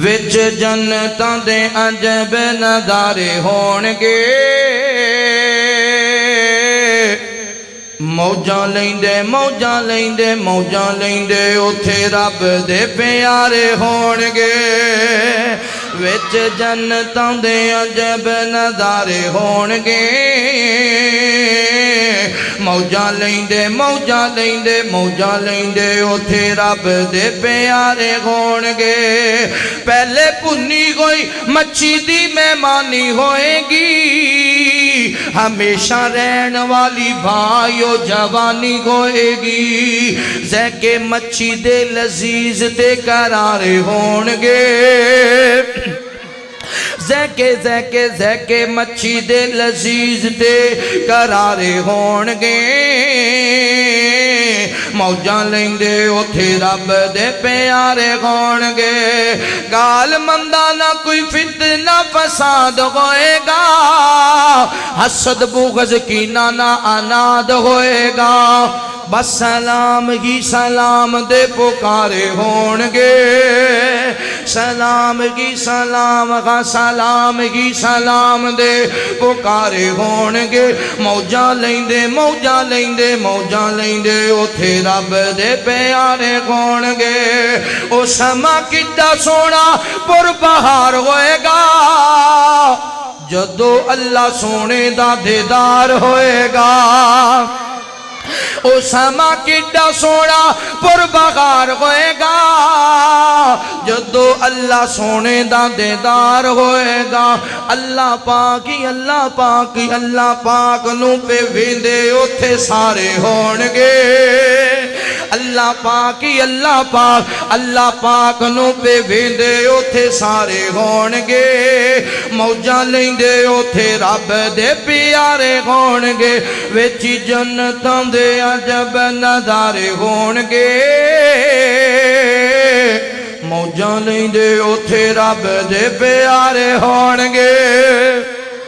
विच जन्नतां दे अजब नज़ारे होणगे मौजां लैंदे मौजां लैंदे मौजां लैंदे उथे रब दे प्यारे होणगे विच जन्नतां दे अजब नज़ारे होणगे मौजां लैंदे मौजां लैंदे मौजां लैंदे उथे रब दे प्यारे होणगे पहले भुन्नी कोई मच्छी दी मेहमानी होएगी हमेशा रहन वाली भाइयों जवानी होएगी जैके मच्छी दे लजीज ते करारे होणगे जैके जैके जैके मच्छी दे लजीज ते करारे होणगे मौजां लैंदे उथे रब दे प्यारे होणगे गाल मंदा ना कोई फितना फसाद होएगा हसद बुग़्ज़ कीना ना अनाद होएगा बस सलाम ही सलाम दे पुकारे होणगे सलाम ही सलाम का सलाम ही सलाम दे पुकारे होणगे मौजां लैंदे मौजां लैंदे मौजां लैंदे उथे रब दे प्यारे होणगे ओ समा किड्डा सोहना पुरबहार होएगा जदों अल्लाह सोने दा दीदार होएगा ओ समा किड्डा सोना पुरबहार होएगा जदों अल्लाह सोने दा दीदार होएगा अल्लाह पाक ही अल्लाह पाक ही अल्लाह पाक नू पे वेंदे उथे सारे होणगे अल्लाह पाक ही अल्लाह पाक नू पे वेंदे उथे सारे होणगे मौजां लैंदे उथे रब दे प्यारे होणगे विच जन्नतां दे अजब नज़ारे होणगे मौजां लैंदे उथे रब दे प्यारे होणगे।